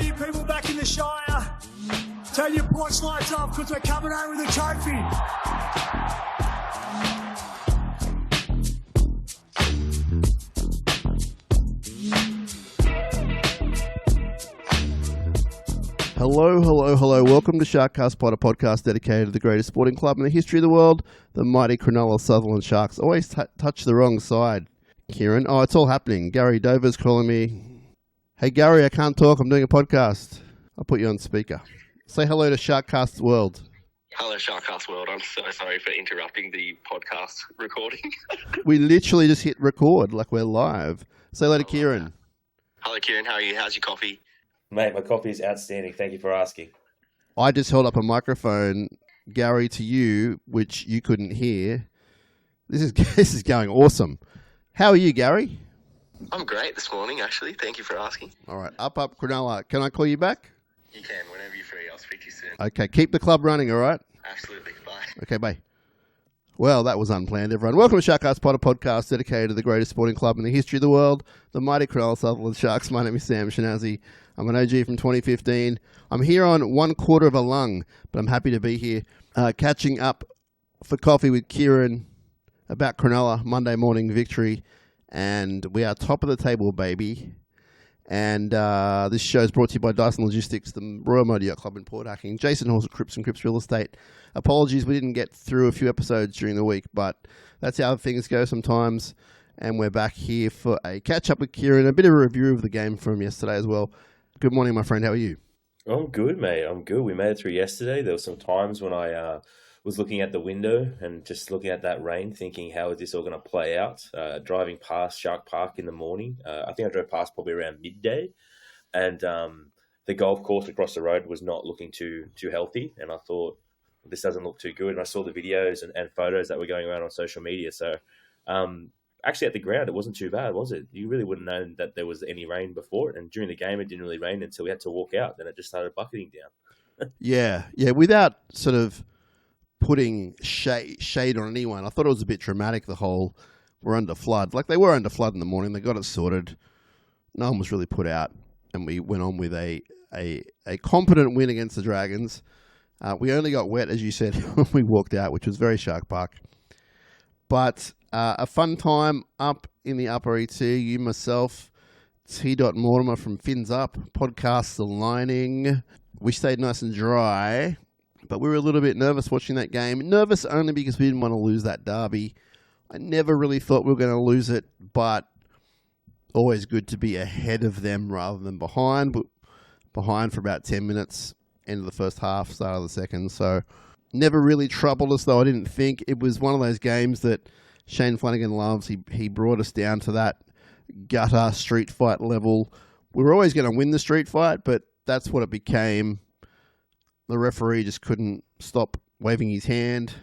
you people back in the Shire, turn your porch lights off because we're coming home with a trophy. Hello. Welcome to Sharkcast, a podcast dedicated to the greatest sporting club in the history of the world, the mighty Cronulla Sharks. Always touch the wrong side, Kieran. Oh, it's all happening. Gary Dover's calling me. Hey, Gary, I can't talk. I'm doing a podcast. I'll put you on speaker. Say hello to Sharkcast World. Hello, Sharkcast World. I'm so sorry for interrupting the podcast recording. We literally just hit record like we're live. Say hello to Kieran. Hello, Kieran. How are you? How's your coffee? Mate, my coffee is outstanding. Thank you for asking. I just held up a microphone, Gary, to you, which you couldn't hear. This is going awesome. How are you, Gary? I'm great this morning, actually. Thank you for asking. All right. Up, Cronulla. Can I call you back? You can, whenever you're free. I'll speak to you soon. Okay. Keep the club running, all right? Absolutely. Bye. Okay, bye. Well, that was unplanned, everyone. Welcome to Sharkcast, a podcast dedicated to the greatest sporting club in the history of the world, the mighty Cronulla Sharks. My name is Sam Shinazzi. I'm an OG from 2015. I'm here on 1/4 of a lung, but I'm happy to be here catching up for coffee with Kieran about Cronulla, Monday morning victory. And we are top of the table, baby. And this show is brought to you by Dyson Logistics, the Royal Motor Yacht Club in Port Hacking, Jason Hawes at Cripps and Cripps Real Estate. Apologies, we didn't get through a few episodes during the week, but that's how things go sometimes. And we're back here for a catch-up with Kieran, a bit of a review of the game from yesterday as well. Good morning, my friend. How are you? I'm good, mate. I'm good. We made it through yesterday. There were some times when I was looking at the window and just looking at that rain, thinking, how is this all going to play out? Driving past Shark Park in the morning. I think I drove past probably around midday. And the golf course across the road was not looking too healthy. And I thought, this doesn't look too good. And I saw the videos and photos that were going around on social media. So actually at the ground, it wasn't too bad, was it? You really wouldn't know that there was any rain before it. And during the game, it didn't really rain until we had to walk out. Then it just started bucketing down. Yeah. Without sort of putting shade on anyone, I thought it was a bit dramatic, the whole we're under flood. Like, they were under flood in the morning. They got it sorted. No one was really put out. And we went on with a competent win against the Dragons. We only got wet, as you said, when we walked out, which was very Shark Park. But a fun time up in the upper ET. You, myself, T. Mortimer from Fins Up, podcast aligning. We stayed nice and dry, but we were a little bit nervous watching that game. Nervous only because we didn't want to lose that derby. I never really thought we were going to lose it, but always good to be ahead of them rather than behind. But behind for about 10 minutes, end of the first half, start of the second. So never really troubled us, though. I didn't think. It was one of those games that Shane Flanagan loves. He brought us down to that gutter street fight level. We were always going to win the street fight, but that's what it became. The referee just couldn't stop waving his hand.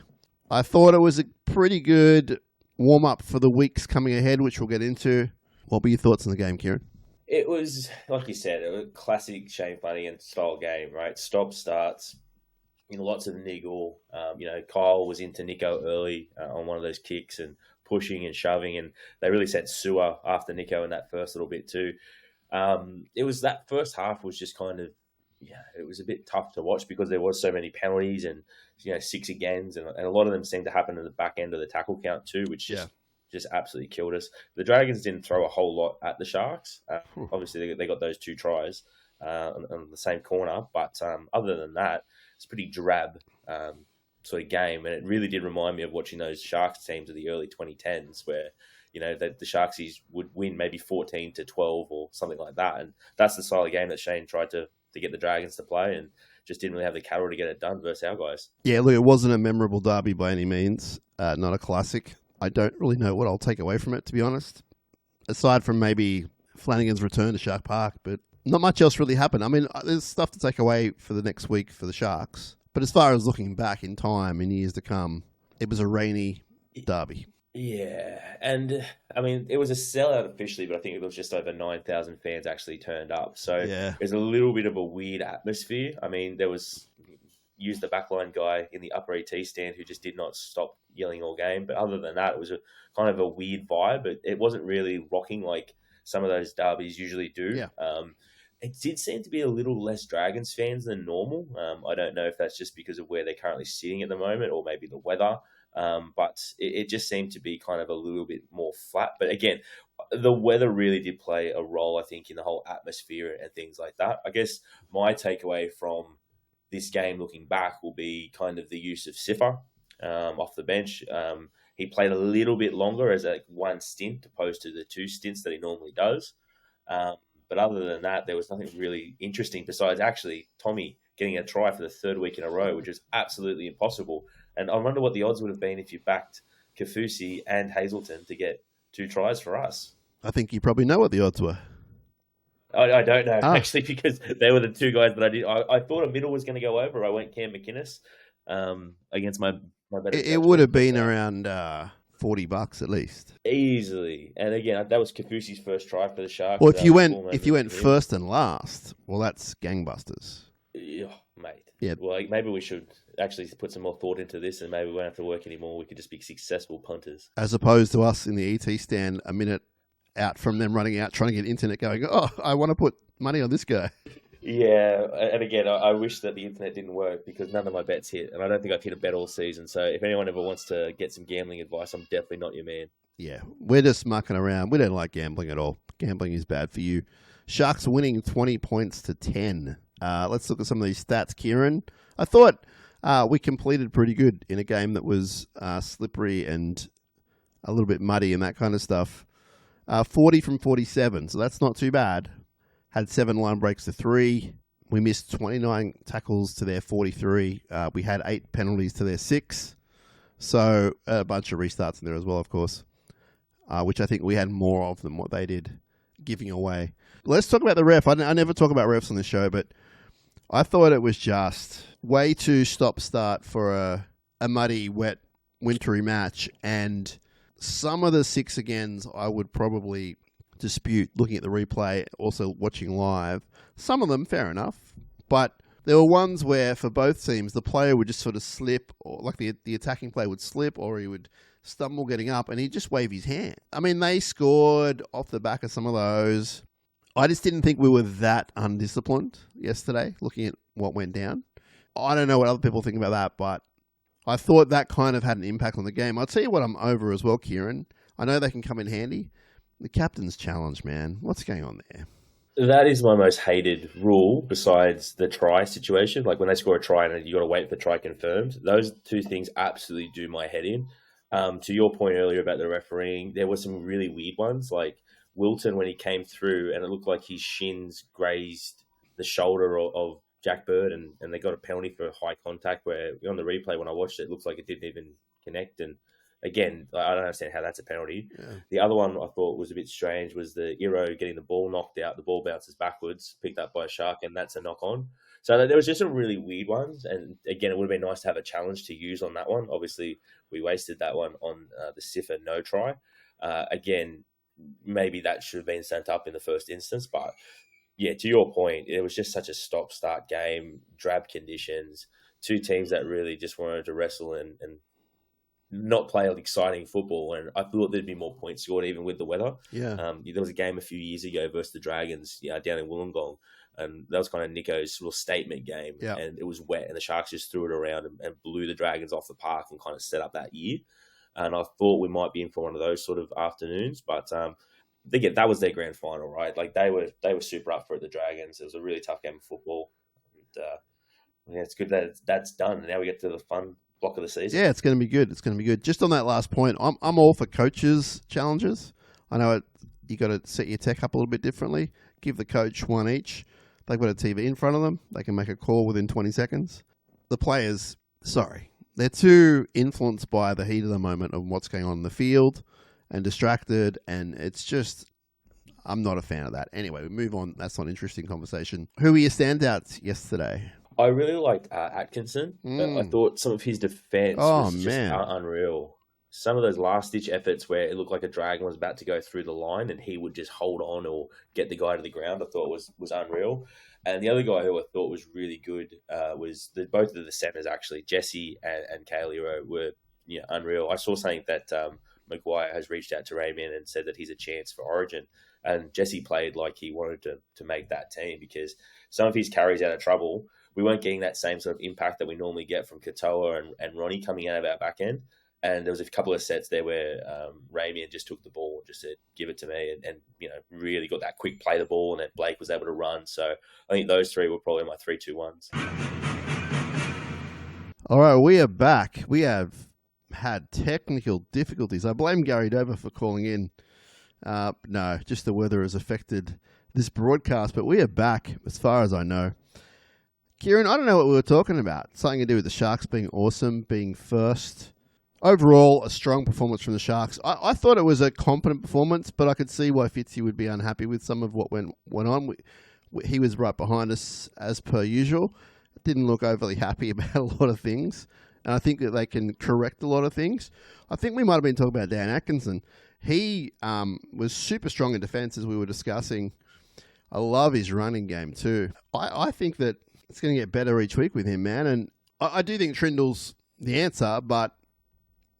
I thought it was a pretty good warm-up for the weeks coming ahead, which we'll get into. What were your thoughts on the game, Kieran? It was, like you said, a classic Shane Flanagan style game, right? Stop, starts, lots of niggle. Kyle was into Nico early on one of those kicks and pushing and shoving, and they really sent sewer after Nico in that first little bit too. It was that first half was just kind of, it was a bit tough to watch because there was so many penalties and 6 agains, and a lot of them seemed to happen in the back end of the tackle count too, which just absolutely killed us. The Dragons didn't throw a whole lot at the Sharks. Obviously, they got those 2 tries on the same corner, but other than that, it's a pretty drab sort of game, and it really did remind me of watching those Sharks teams of the early 2010s where the Sharksies would win maybe 14-12 or something like that, and that's the style of game that Shane tried to get the Dragons to play, and just didn't really have the cattle to get it done versus our guys. Yeah, look, it wasn't a memorable derby by any means, not a classic. I don't really know what I'll take away from it, to be honest, aside from maybe Flanagan's return to Shark Park, but not much else really happened. I mean, there's stuff to take away for the next week for the Sharks, but as far as looking back in time, in years to come, it was a rainy derby. Yeah, and I mean, it was a sellout officially, but I think it was just over 9,000 fans actually turned up. So there's a little bit of a weird atmosphere. I mean, there was used the backline guy in the upper ET stand who just did not stop yelling all game. But other than that, it was a kind of a weird vibe. It wasn't really rocking like some of those derbies usually do. Yeah. it did seem to be a little less Dragons fans than normal. I don't know if that's just because of where they're currently sitting at the moment or maybe the weather. But it just seemed to be kind of a little bit more flat. But again, the weather really did play a role, I think, in the whole atmosphere and things like that. I guess my takeaway from this game looking back will be kind of the use of Siffer off the bench. He played a little bit longer as a one stint opposed to the 2 stints that he normally does. But other than that, there was nothing really interesting besides actually Tommy getting a try for the 3rd week in a row, which is absolutely impossible. And I wonder what the odds would have been if you backed Kafusi and Hazelton to get 2 tries for us. I think you probably know what the odds were. I don't know, actually, because they were the 2 guys that I did. I thought a middle was going to go over. I went Cam McInnes against my better. It would have been around $40 at least. Easily. And again, that was Kafusi's first try for the Sharks. Well, if you went first and last, well, that's gangbusters. Yeah, mate. Yeah. Well, maybe we should actually put some more thought into this, and maybe we won't have to work anymore. We could just be successful punters. As opposed to us in the ET stand a minute out from them running out, trying to get internet going, oh, I want to put money on this guy. Yeah, and again, I wish that the internet didn't work because none of my bets hit, and I don't think I've hit a bet all season. So if anyone ever wants to get some gambling advice, I'm definitely not your man. Yeah, we're just mucking around. We don't like gambling at all. Gambling is bad for you. Sharks winning 20 points to 10. Let's look at some of these stats, Kieran. I thought we completed pretty good in a game that was slippery and a little bit muddy and that kind of stuff. 40 from 47, so that's not too bad. Had 7 line breaks to 3. We missed 29 tackles to their 43. We had 8 penalties to their 6. So a bunch of restarts in there as well, of course, which I think we had more of than what they did, giving away. Let's talk about the ref. I never talk about refs on the show, but I thought it was just way too stop-start for a muddy, wet, wintry match. And some of the 6 agains I would probably dispute looking at the replay, also watching live. Some of them, fair enough. But there were ones where, for both teams, the player would just sort of slip, or like the attacking player would slip, or he would stumble getting up, and he'd just wave his hand. I mean, they scored off the back of some of those. I just didn't think we were that undisciplined yesterday, looking at what went down. I don't know what other people think about that, but I thought that kind of had an impact on the game. I'll tell you what I'm over as well, Kieran. I know they can come in handy. The captain's challenge, man. What's going on there? That is my most hated rule besides the try situation. Like when they score a try and you got to wait for the try confirmed. Those 2 things absolutely do my head in. To your point earlier about the refereeing, there were some really weird ones. Like Wilton, when he came through and it looked like his shins grazed the shoulder of Jack Bird and they got a penalty for high contact where on the replay when I watched it, it looked like it didn't even connect. And again, I don't understand how that's a penalty. Yeah. The other one I thought was a bit strange was the Iro getting the ball knocked out. The ball bounces backwards, picked up by a Shark, and that's a knock on. So there was just some really weird ones. And again, it would have been nice to have a challenge to use on that one. Obviously, we wasted that one on the Siffer no try. Again, maybe that should have been sent up in the first instance. But yeah, to your point, it was just such a stop-start game, drab conditions, 2 teams that really just wanted to wrestle and not play exciting football, and I thought there'd be more points scored even with the weather. Yeah, there was a game a few years ago versus the Dragons, down in Wollongong, and that was kind of Nico's little statement game. Yeah. And it was wet, and the Sharks just threw it around and blew the Dragons off the park and kind of set up that year. And I thought we might be in for one of those sort of afternoons, but again, that was their grand final, right? Like they were super up for it, the Dragons. It was a really tough game of football. And, it's good that that's done. And now we get to the fun block of the season. Yeah, it's going to be good. It's going to be good. Just on that last point, I'm all for coaches' challenges. I know you got to set your tech up a little bit differently. Give the coach 1 each. They've got a TV in front of them. They can make a call within 20 seconds. The players, they're too influenced by the heat of the moment of what's going on in the field and distracted, and it's just, I'm not a fan of that. Anyway, we move on. That's not an interesting conversation. Who were your standouts yesterday? I really liked Atkinson. I thought some of his defense was just unreal. Some of those last-ditch efforts where it looked like a Dragon was about to go through the line and he would just hold on or get the guy to the ground, I thought was unreal. And the other guy who I thought was really good was both of the centers, actually. Jesse and Kaylee were unreal. I saw something that Maguire has reached out to Raymond and said that he's a chance for Origin. And Jesse played like he wanted to make that team, because some of his carries out of trouble, we weren't getting that same sort of impact that we normally get from Katoa and Ronnie coming out of our back end. And there was a couple of sets there where Ramian just took the ball and just said, give it to me, and really got that quick play the ball, and then Blake was able to run. So I think those three were probably my 3-2-1s. All right, we are back. We have had technical difficulties. I blame Gary Dover for calling in. No, just the weather has affected this broadcast, but we are back as far as I know. Kieran, I don't know what we were talking about. Something to do with the Sharks being awesome, being first. Overall, a strong performance from the Sharks. I thought it was a competent performance, but I could see why Fitzy would be unhappy with some of what went on. He was right behind us as per usual. Didn't look overly happy about a lot of things, and I think that they can correct a lot of things. I think we might have been talking about Dan Atkinson. He was super strong in defence, as we were discussing. I love his running game too. I think that it's going to get better each week with him, man. And I do think Trindle's the answer, but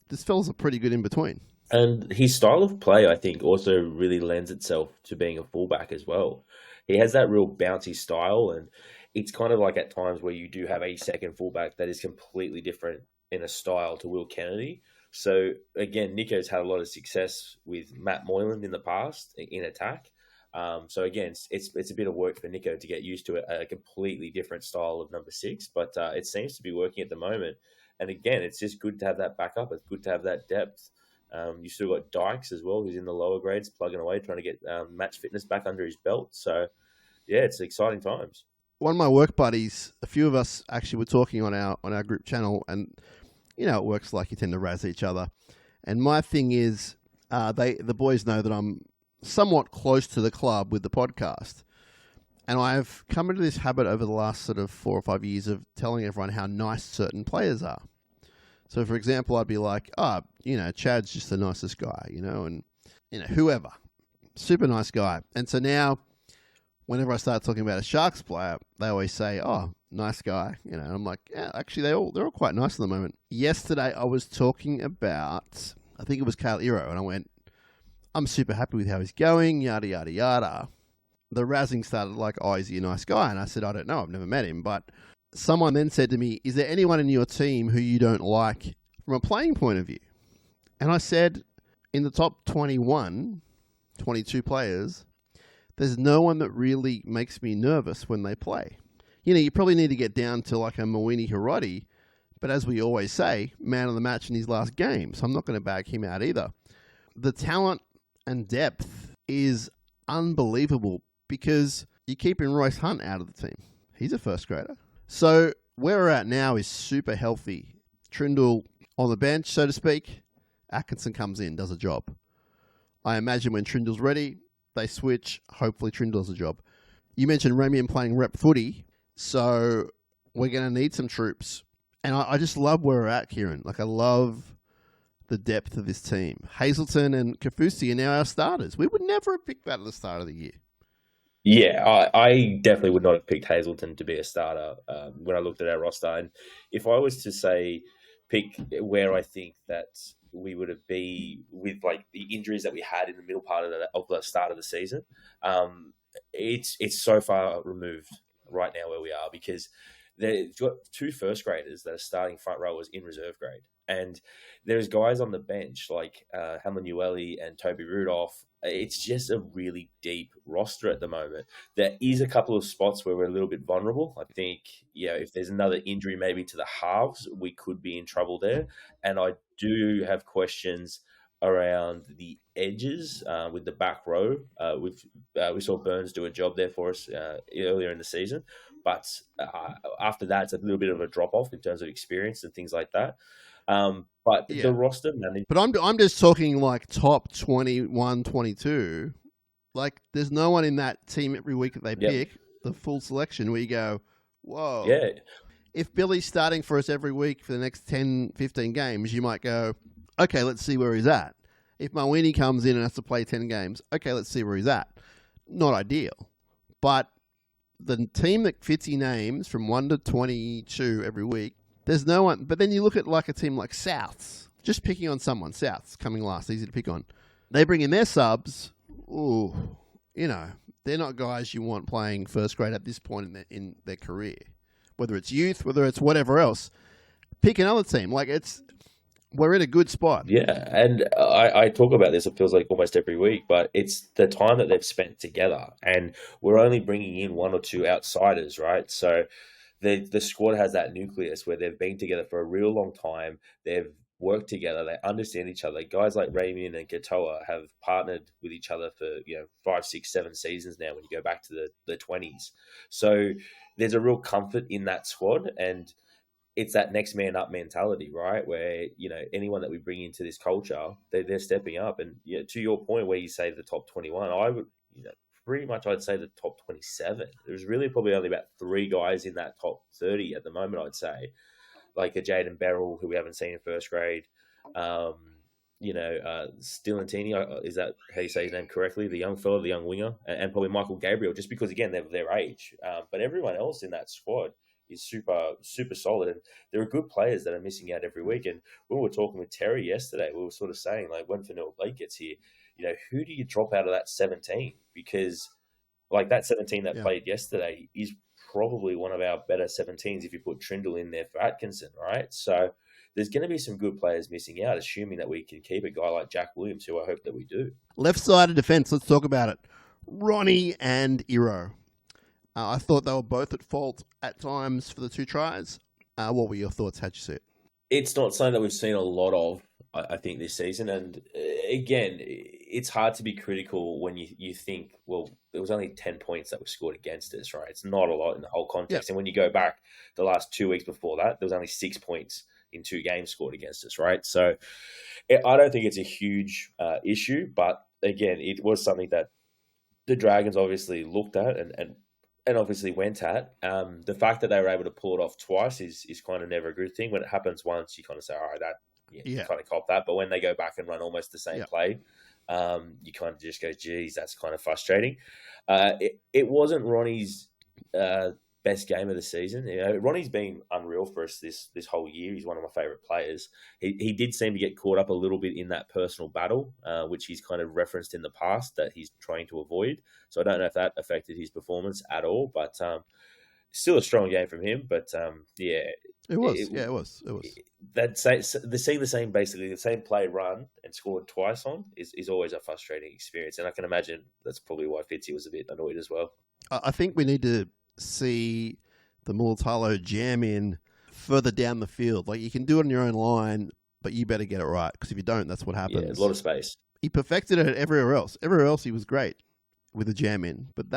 this fella's a pretty good in between. And his style of play, I think, also really lends itself to being a fullback as well. He has that real bouncy style, and it's kind of like at times where you do have a second fullback that is completely different in a style to Will Kennedy. So again, Nico's had a lot of success with Matt Moylan in the past in attack. So again, it's a bit of work for Nico to get used to a completely different style of number 6, but it seems to be working at the moment. And again, it's just good to have that backup. It's good to have that depth. You still got Dykes as well, who's in the lower grades, plugging away, trying to get match fitness back under his belt. So yeah, it's exciting times. One of my work buddies, a few of us actually were talking on our group channel, and you know it works like you tend to razz each other. And my thing is, the boys know that I'm somewhat close to the club with the podcast, and I've come into this habit over the last sort of 4 or 5 years of telling everyone how nice certain players are. So, for example, I'd be like, Chad's just the nicest guy, and whoever, super nice guy. And so now, whenever I start talking about a Sharks player, they always say, "Oh, nice guy," And I'm like, "Yeah, actually, they're all quite nice at the moment." Yesterday, I was talking about, I think it was Kale Iro, and I went, "I'm super happy with how he's going, yada yada yada." The razzing started like, "Oh, is he a nice guy?" And I said, "I don't know, I've never met him." But someone then said to me, "Is there anyone in your team who you don't like from a playing point of view?" And I said, in the top 21, 22 players, there's no one that really makes me nervous when they play. You probably need to get down to like a Mawini Hiroti, but as we always say, man of the match in his last game, so I'm not going to bag him out either. The talent and depth is unbelievable because you're keeping Royce Hunt out of the team. He's a first grader. So where we're at now is super healthy. Trindle on the bench, so to speak. Atkinson comes in, does a job. I imagine when Trindle's ready, they switch. Hopefully Trindle does a job. You mentioned Ramian playing rep footy, so we're going to need some troops. And I just love where we're at, Kieran. Like, I love the depth of this team. Hazelton and Kafusi are now our starters. We would never have picked that at the start of the year. Yeah, I definitely would not have picked Hazelton to be a starter when I looked at our roster. And if I was to say pick where I think that we would have been with like the injuries that we had in the middle part of the start of the season, it's so far removed right now where we are, because they've got 2 first graders that are starting front rowers in reserve grade. And there's guys on the bench like Hamanueli and Toby Rudolph. It's just a really deep roster at the moment. There is a couple of spots where we're a little bit vulnerable. I think, if there's another injury maybe to the halves, we could be in trouble there. And I do have questions around the edges with the back row. We saw Burns do a job there for us earlier in the season. But after that, it's a little bit of a drop-off in terms of experience and things like that. The roster managed. But I'm just talking like top 21, 22. Like, there's no one in that team every week that they pick, the full selection, where you go, whoa. Yeah. If Billy's starting for us every week for the next 10, 15 games, you might go, okay, let's see where he's at. If Mawini comes in and has to play 10 games, okay, let's see where he's at. Not ideal. But the team that Fitzy names from 1 to 22 every week, there's no one. But then you look at like a team like Souths, just picking on someone. Souths coming last, easy to pick on. They bring in their subs. Ooh, you know, they're not guys you want playing first grade at this point in their career. Whether it's youth, whether it's whatever else, pick another team. Like, we're in a good spot. Yeah, and I talk about this, it feels like almost every week, but it's the time that they've spent together, and we're only bringing in one or two outsiders, right? So the squad has that nucleus where they've been together for a real long time. They've worked together. They understand each other. Guys like Ramian and Katoa have partnered with each other for 5, 6, 7 seasons now. When you go back to the 20s, so there's a real comfort in that squad, and it's that next man up mentality, right? Where anyone that we bring into this culture, they're stepping up. And to your point, where you say the top 21, I would pretty much I'd say the top 27. There's really probably only about 3 guys in that top 30 at the moment, I'd say. Like a Jaden Beryl, who we haven't seen in first grade. Stilantini, is that how you say his name correctly? The young fella, the young winger. And probably Michael Gabriel, just because, again, they're their age. But everyone else in that squad is super, super solid. And there are good players that are missing out every week. And when we were talking with Terry yesterday, we were sort of saying, like, when Fanua Blake gets here, who do you drop out of that 17? Because, like, that 17 that played yesterday is probably one of our better 17s if you put Trindle in there for Atkinson, right? So there's going to be some good players missing out, assuming that we can keep a guy like Jack Williams, who I hope that we do. Left side of defence, let's talk about it. Ronnie and Iro. I thought they were both at fault at times for the 2 tries. What were your thoughts? How'd you see it? It's not something that we've seen a lot of, I think, this season. And again, it's hard to be critical when you think, well, there was only 10 points that were scored against us, right? It's not a lot in the whole context. Yep. And when you go back the last 2 weeks before that, there was only 6 points in 2 games scored against us, right? So I don't think it's a huge issue. But again, it was something that the Dragons obviously looked at and obviously went at. The fact that they were able to pull it off twice is kind of never a good thing. When it happens once, you kind of say, all right, you kind of cop that. But when they go back and run almost the same play, you kind of just go, geez, that's kind of frustrating. It wasn't Ronnie's best game of the season. Ronnie's been unreal for us this whole year. He's one of my favourite players. He did seem to get caught up a little bit in that personal battle, which he's kind of referenced in the past that he's trying to avoid. So I don't know if that affected his performance at all, but still a strong game from him. But it was. It was. Seeing basically the same play run and scored twice on is always a frustrating experience. And I can imagine that's probably why Fitzy was a bit annoyed as well. I think we need to see the Mulatalo jam in further down the field. Like, you can do it on your own line, but you better get it right, because if you don't, that's what happens. Yeah, a lot of space. He perfected it everywhere else. Everywhere else he was great with the jam in, but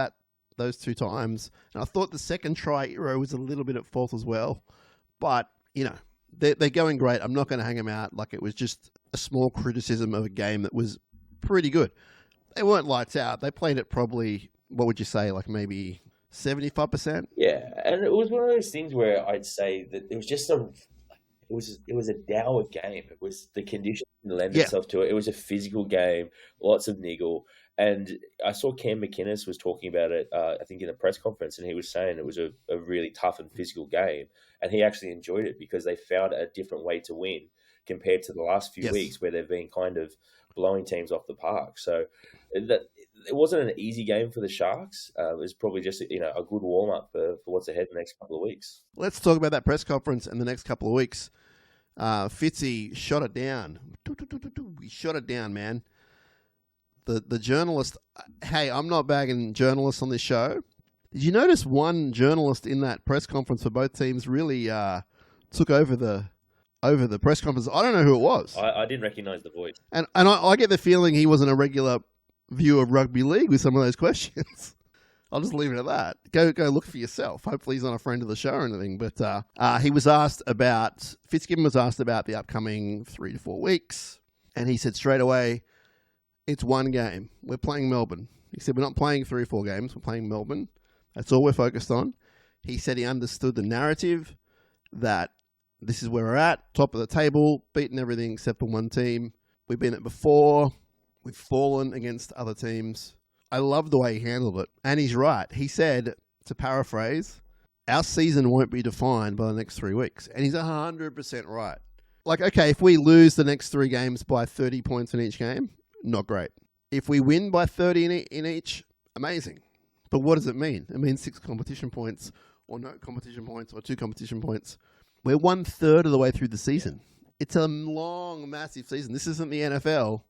those 2 times, and I thought the second try, Iro was a little bit at fault as well, but they're going great. I'm not going to hang them out. Like, it was just a small criticism of a game that was pretty good. They weren't lights out. They played it probably, what would you say, like maybe 75%? Yeah, and it was one of those things where I'd say that it was just it was a dour game. It was the conditions didn't lend itself to it. It was a physical game, lots of niggle. And I saw Cam McInnes was talking about it, I think, in a press conference, and he was saying it was a really tough and physical game. And he actually enjoyed it because they found a different way to win compared to the last few weeks where they've been kind of blowing teams off the park. So it wasn't an easy game for the Sharks. It was probably just a good warm-up for what's ahead in the next couple of weeks. Let's talk about that press conference in the next couple of weeks. Fitzy shot it down. He shot it down, man. The journalist, hey, I'm not bagging journalists on this show. Did you notice one journalist in that press conference for both teams really took over the press conference? I don't know who it was. I didn't recognise the voice. And I get the feeling he wasn't a regular viewer of rugby league with some of those questions. I'll just leave it at that. Go look for yourself. Hopefully he's not a friend of the show or anything. But he was asked about, Fitzgibbon was asked about the upcoming 3 to 4 weeks. And he said straight away, it's one game. We're playing Melbourne. He said, we're not playing 3 or 4 games. We're playing Melbourne. That's all we're focused on. He said he understood the narrative that this is where we're at, top of the table, beaten everything except for one team. We've been it before. We've fallen against other teams. I love the way he handled it. And he's right. He said, to paraphrase, our season won't be defined by the next 3 weeks. And he's 100% right. Like, okay, if we lose the next 3 games by 30 points in each game, not great. If we win by 30 in each, amazing. But what does it mean? It means 6 competition points, or no competition points, or 2 competition points. We're 1/3 of the way through the season. It's a long, massive season. This isn't the NFL.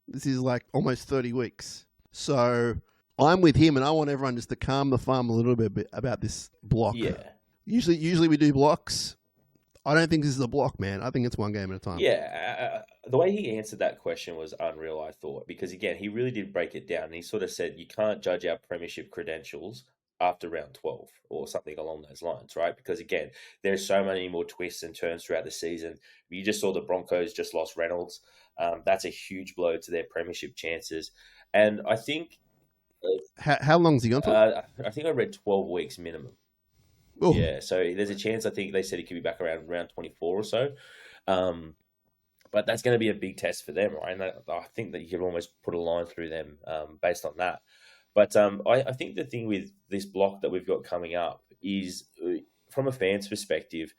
This is like almost 30 weeks. So I'm with him, and I want everyone just to calm the farm a little bit about this block. Yeah. Usually we do blocks. I don't think this is a block, man. I think it's one game at a time. Yeah, the way he answered that question was unreal, I thought, because again, he really did break it down. And he sort of said, you can't judge our premiership credentials after round 12 or something along those lines, right? Because again, there's so many more twists and turns throughout the season. You just saw the Broncos just lost Reynolds. That's a huge blow to their premiership chances. And I think... How long's he gone for? I think I read 12 weeks minimum. Ooh. Yeah, so there's a chance. I think they said he could be back around round 24 or so. But that's going to be a big test for them, right? And I think that you could almost put a line through them based on that. But I think the thing with this block that we've got coming up is, from a fan's perspective,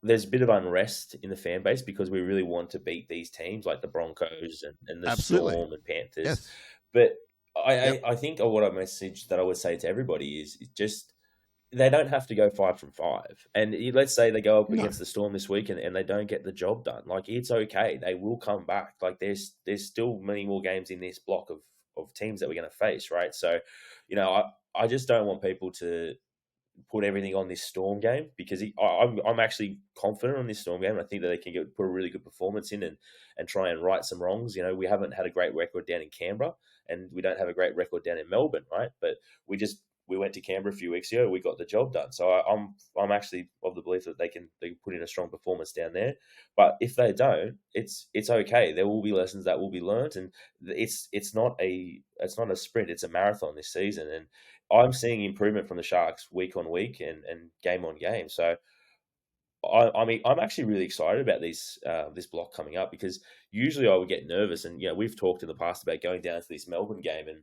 there's a bit of unrest in the fan base because we really want to beat these teams like the Broncos and the Absolutely. Storm and Panthers. Yes. But I think what a message that I would say to everybody is just they don't have to go 5 from 5. And let's say they go up against the Storm this week and they don't get the job done. Like, it's okay. They will come back. Like, there's still many more games in this block of teams that we're going to face, right? So, I just don't want people to put everything on this Storm game because I'm actually confident on this Storm game. I think that they can put a really good performance in and try and right some wrongs. We haven't had a great record down in Canberra and we don't have a great record down in Melbourne, right? But we went to Canberra a few weeks ago. We got the job done. So I'm actually of the belief that they can put in a strong performance down there. But if they don't, it's okay. There will be lessons that will be learned, and it's not a sprint. It's a marathon this season, and I'm seeing improvement from the Sharks week on week and game on game. So I mean, I'm actually really excited about this block coming up because usually I would get nervous, and we've talked in the past about going down to this Melbourne game and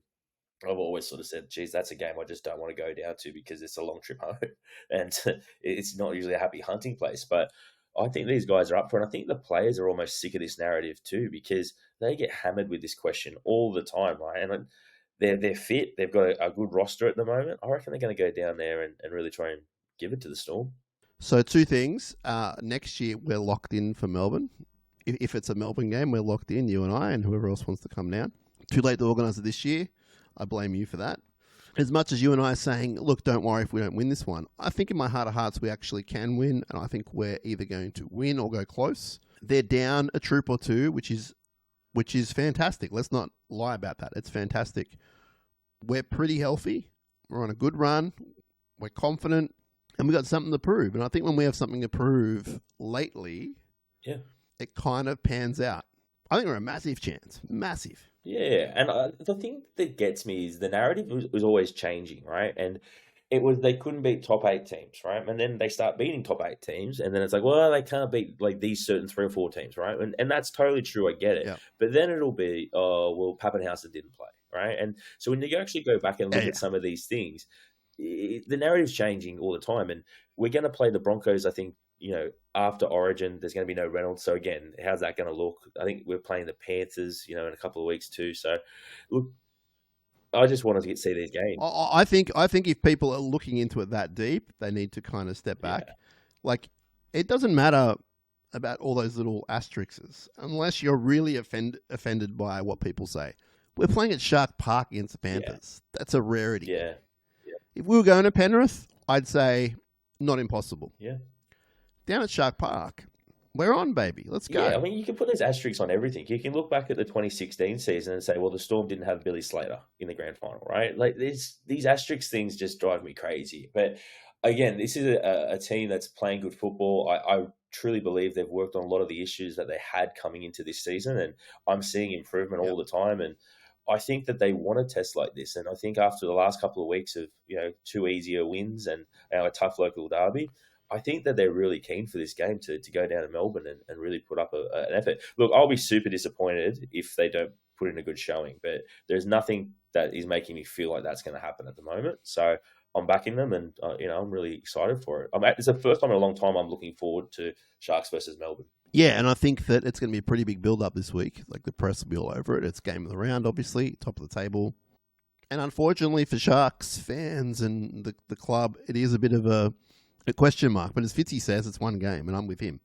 I've always sort of said, geez, that's a game I just don't want to go down to because it's a long trip home and it's not usually a happy hunting place. But I think these guys are up for it. And I think the players are almost sick of this narrative too because they get hammered with this question all the time, right? And they're fit. They've got a good roster at the moment. I reckon they're going to go down there and really try and give it to the Storm. So 2 things. Next year, we're locked in for Melbourne. If it's a Melbourne game, we're locked in, you and I, and whoever else wants to come down. Too late to organise it this year. I blame you for that. As much as you and I are saying, look, don't worry if we don't win this one, I think in my heart of hearts we actually can win, and I think we're either going to win or go close. They're down a troop or two, which is fantastic. Let's not lie about that. It's fantastic. We're pretty healthy. We're on a good run. We're confident, and we've got something to prove. And I think when we have something to prove lately, it kind of pans out. I think we're a massive chance. Massive. Yeah, and the thing that gets me is the narrative was always changing, right? And they couldn't beat top 8 teams, right? And then they start beating top 8 teams, and then it's like, well, they can't beat like these certain 3 or 4 teams, right? And that's totally true, I get it. Yeah. But then it'll be, oh, well, Pappenhausen didn't play, right? And so when you actually go back and look at some of these things, the narrative's changing all the time, and we're going to play the Broncos, I think, after Origin, there's going to be no Reynolds. So again, how's that going to look? I think we're playing the Panthers, in a couple of weeks too. So look, I just wanted to see these games. I think if people are looking into it that deep, they need to kind of step back. Yeah. Like, it doesn't matter about all those little asterisks unless you're really offended by what people say. We're playing at Shark Park against the Panthers. Yeah. That's a rarity. Yeah. If we were going to Penrith, I'd say not impossible. Yeah. Down at Shark Park, we're on, baby. Let's go. Yeah, I mean, you can put those asterisks on everything. You can look back at the 2016 season and say, well, the Storm didn't have Billy Slater in the grand final, right? Like, these asterisk things just drive me crazy. But again, this is a team that's playing good football. I truly believe they've worked on a lot of the issues that they had coming into this season, and I'm seeing improvement all the time. And I think that they want to test like this. And I think after the last couple of weeks of 2 easier wins and a tough local derby, I think that they're really keen for this game to go down to Melbourne and really put up an effort. Look, I'll be super disappointed if they don't put in a good showing, but there's nothing that is making me feel like that's going to happen at the moment. So I'm backing them, and I'm really excited for it. It's the first time in a long time I'm looking forward to Sharks versus Melbourne. Yeah, and I think that it's going to be a pretty big build-up this week. Like, the press will be all over it. It's game of the round, obviously, top of the table. And unfortunately for Sharks fans and the club, it is a bit of a question mark. But as Fitzy says, it's one game, and I'm with him.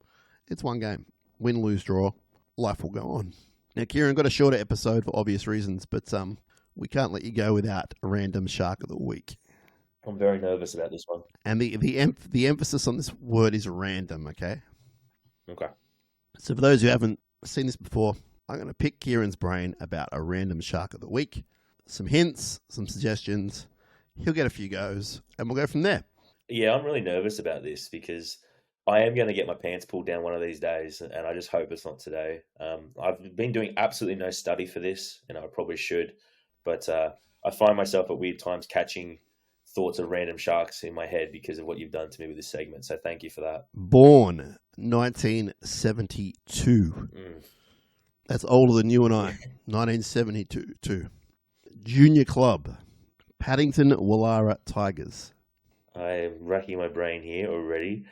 It's one game. Win, lose, draw. Life will go on. Now, Kieran, got a shorter episode for obvious reasons, but we can't let you go without a random Shark of the Week. I'm very nervous about this one. And the emphasis on this word is random, okay? Okay. So for those who haven't seen this before, I'm going to pick Kieran's brain about a random Shark of the Week. Some hints, some suggestions. He'll get a few goes, and we'll go from there. Yeah, I'm really nervous about this because I am going to get my pants pulled down one of these days, and I just hope it's not today. I've been doing absolutely no study for this, and I probably should, but I find myself at weird times catching thoughts of random sharks in my head because of what you've done to me with this segment, so thank you for that. Born 1972. That's older than you and I. 1972 too. Junior club, Paddington Wallara Tigers. I'm racking my brain here already.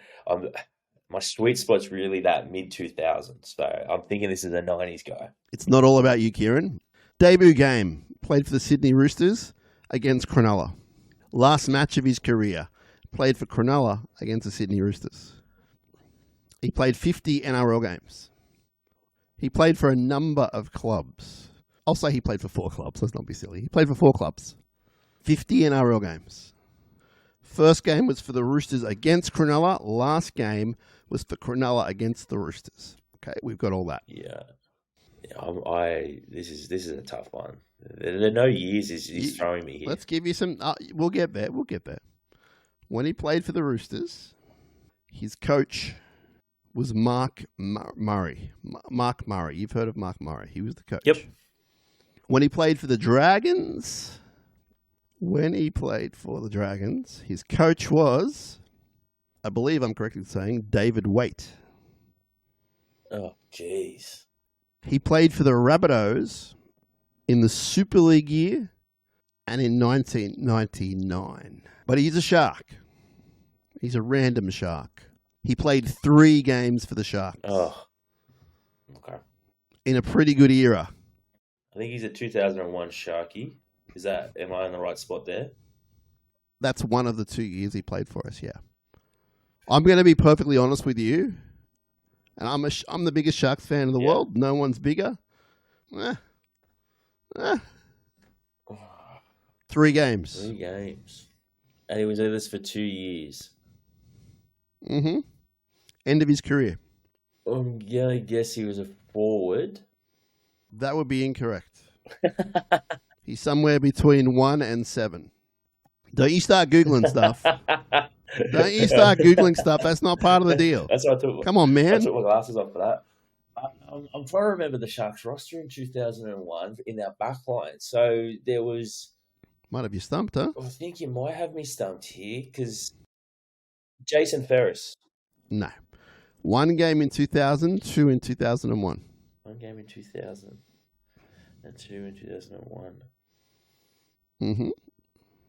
My sweet spot's really that mid-2000s, so I'm thinking this is a 90s guy. It's not all about you, Kieran. Debut game, played for the Sydney Roosters against Cronulla. Last match of his career, played for Cronulla against the Sydney Roosters. He played 50 NRL games. He played for a number of clubs. I'll say he played for 4 clubs. Let's not be silly. He played for 4 clubs. 50 NRL games. First game was for the Roosters against Cronulla. Last game was for Cronulla against the Roosters. Okay, we've got all that. Yeah. This is a tough one. The no years is throwing me here. Let's give you some. We'll get there. We'll get there. When he played for the Roosters, his coach was Mark Murray. Mark Murray. You've heard of Mark Murray. He was the coach. Yep. When he played for the Dragons, his coach was, I believe I'm correct in saying, David Waite. Oh, jeez. He played for the Rabbitohs in the Super League year and in 1999. But he's a Shark. He's a random Shark. He played 3 games for the Sharks. Oh, okay. In a pretty good era. I think he's a 2001 Sharky. Am I in the right spot there? That's one of the 2 years he played for us, yeah. I'm going to be perfectly honest with you. And I'm the biggest Sharks fan in the world. No one's bigger. 3 games. 3 games. And he was with us for 2 years. Mm-hmm. End of his career. I'm going to guess he was a forward. That would be incorrect. He's somewhere between 1 and 7. Don't you start Googling stuff. Don't you start Googling stuff. That's not part of the deal. That's what I took. Come on, man. I took my glasses off for that. I'm trying to remember the Sharks roster in 2001 in our back line. So there was... Might have you stumped, huh? I think you might have me stumped here because Jason Ferris. No. 1 game in 2000, 2 in 2001. 1 game in 2000 and 2 in 2001. Mm-hmm.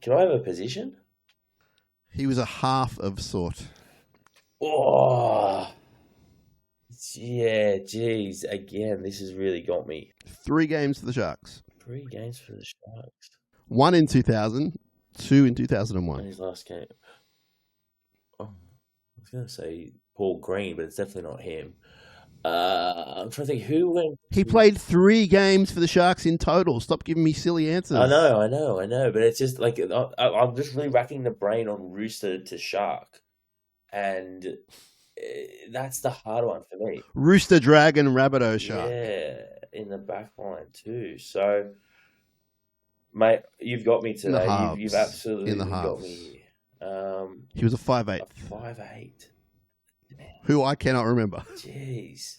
Can I have a position? He was a half of sort. Oh, yeah, geez. Again, this has really got me. 3 games for the Sharks. 3 games for the Sharks. 1 in 2000, 2 in 2001. And his last game. Oh, I was going to say Paul Green, but it's definitely not him. I'm trying to think who went. He played 3 games for the Sharks in total. Stop giving me silly answers. I know. But it's just like I'm just really racking the brain on Rooster to Shark, and that's the hard one for me. Rooster, Dragon, Rabbitoh, Shark. Yeah, in the back line too. So, mate, you've got me today. You've absolutely got me. He was a 5'8". A 5'8". Who I cannot remember. Jeez.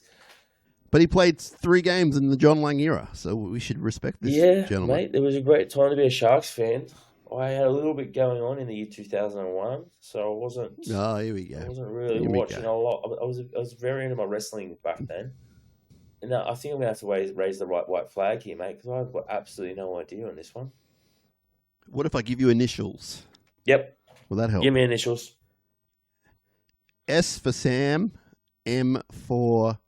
But he played 3 games in the John Lang era, so we should respect this gentleman. Mate, it was a great time to be a Sharks fan. I had a little bit going on in the year 2001, so I wasn't. Oh, here we go. I wasn't really watching a lot. I was very into my wrestling back then. And I think I'm gonna have to raise the right white flag here, mate, because I've got absolutely no idea on this one. What if I give you initials? Yep. Will that help? Give me initials. S for Sam, M for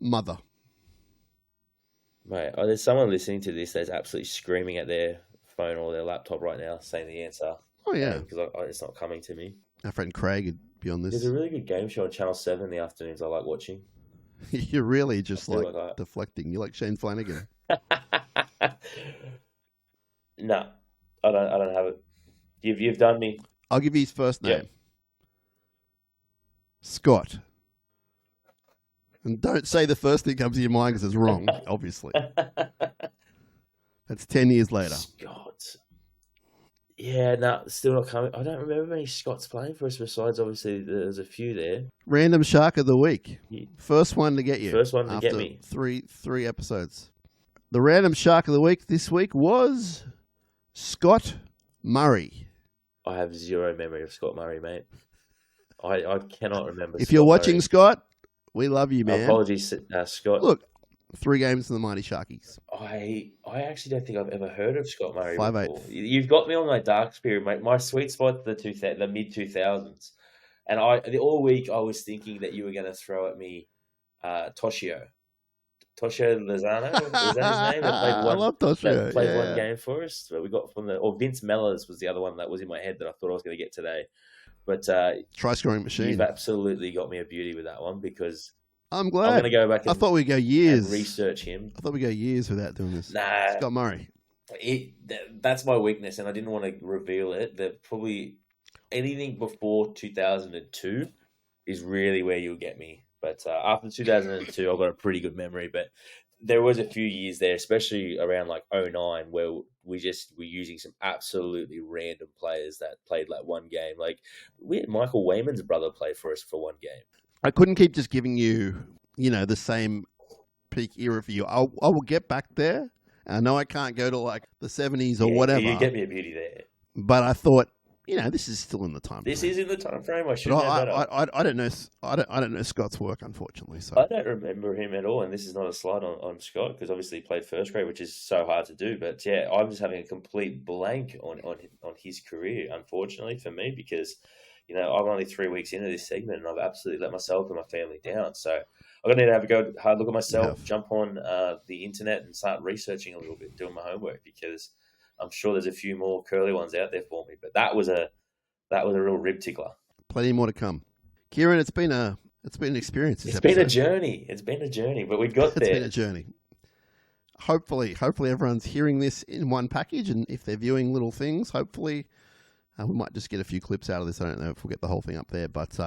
mother. Mate, there's someone listening to this that's absolutely screaming at their phone or their laptop right now saying the answer. Oh, yeah. Because it's not coming to me. Our friend Craig would be on this. There's a really good game show on Channel 7 in the afternoons I like watching. You're really just like like deflecting. You're like Shane Flanagan. No, I don't have it. You've done me. I'll give you his first name. Yeah. Scott. And don't say the first thing comes to your mind because it's wrong, obviously. That's 10 years later. Scott. Yeah, no, still not coming. I don't remember many Scots playing for us besides, obviously, there's a few there. Random Shark of the Week. First one to get you. First one to after get me. Three episodes. The Random Shark of the Week this week was Scott Murray. I have zero memory of Scott Murray, mate. I cannot remember. If you're watching, Scott, we love you, man. Apologies, Scott. Look, 3 games to the Mighty Sharkies. I actually don't think I've ever heard of Scott Murray 5'8". before. You've got me on my dark period, mate. My sweet spot, the mid-2000s. And all week I was thinking that you were going to throw at me Toshio Lozano, is that his name? I love Toshio. That played one game for us. But we got Vince Mellors was the other one that was in my head that I thought I was going to get today. But try-scoring machine. You've absolutely got me a beauty with that one because I'm glad. I'm going to go back. I thought we'd go years. And research him. I thought we'd go years without doing this. Nah, Scott Murray. That's my weakness, and I didn't want to reveal it. That probably anything before 2002 is really where you'll get me. But after 2002, I've got a pretty good memory. But there was a few years there, especially around like 2009, where we just were using some absolutely random players that played like one game. Like we had Michael Wayman's brother play for us for one game. I couldn't keep just giving you, the same peak era for you. I will get back there. I know I can't go to like the 70s or whatever. You get me a beauty there. But I thought, this is still in the time. This is in the time frame. I should know better. I don't know. I don't know Scott's work, unfortunately. So I don't remember him at all. And this is not a slide on Scott because obviously he played first grade, which is so hard to do. But yeah, I'm just having a complete blank on his career, unfortunately for me, because I'm only 3 weeks into this segment and I've absolutely let myself and my family down. So I'm going to need to have a hard look at myself, jump on the internet and start researching a little bit, doing my homework, because I'm sure there's a few more curly ones out there for me. But that was a real rib tickler. Plenty more to come. Kieran, it's been an experience. It's been a journey. It's been a journey, but we got there. It's been a journey. Hopefully everyone's hearing this in one package, and if they're viewing little things, hopefully we might just get a few clips out of this. I don't know if we'll get the whole thing up there, but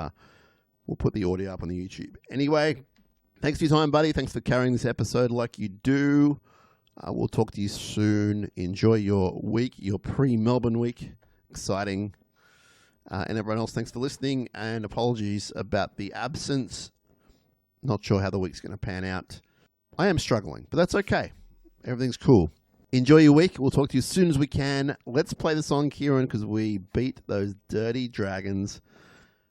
we'll put the audio up on the YouTube. Anyway, thanks for your time, buddy. Thanks for carrying this episode like you do. We'll talk to you soon. Enjoy your week, your pre-Melbourne week. Exciting. And everyone else, thanks for listening, and apologies about the absence. Not sure how the week's going to pan out. I am struggling, but that's okay. Everything's cool. Enjoy your week. We'll talk to you as soon as we can. Let's play the song, Kieran, because we beat those dirty Dragons.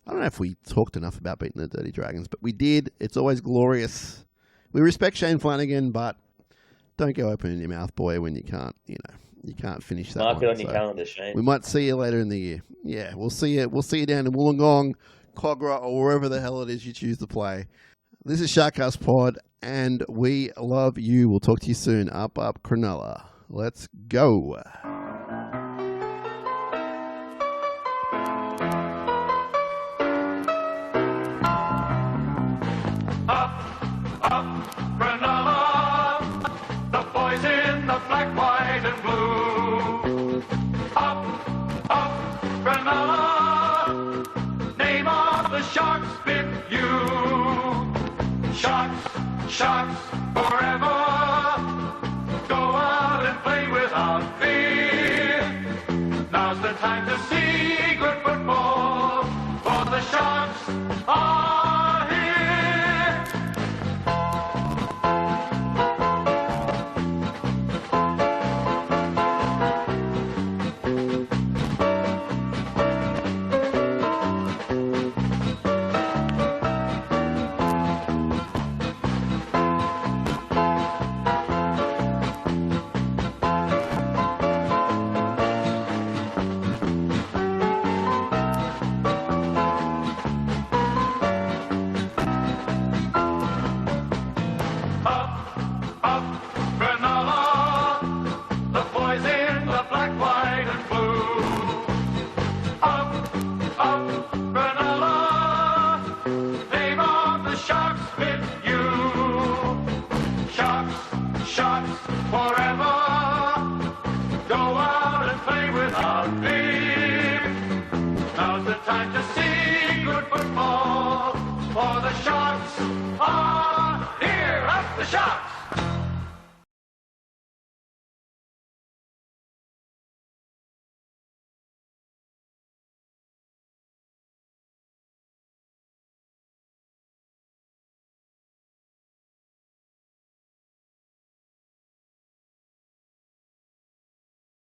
I don't know if we talked enough about beating the dirty Dragons, but we did. It's always glorious. We respect Shane Flanagan, but don't go opening your mouth, boy, when you can't, you can't finish that. Mark it on your calendar, Shane. We might see you later in the year. Yeah, we'll see you. We'll see you down in Wollongong, Cogra, or wherever the hell it is you choose to play. This is Sharkcast Pod, and we love you. We'll talk to you soon. Up, Cronulla. Let's go. Sharks forever. Go out and play without fear. Now's the time to see good football, for the Sharks are here. time to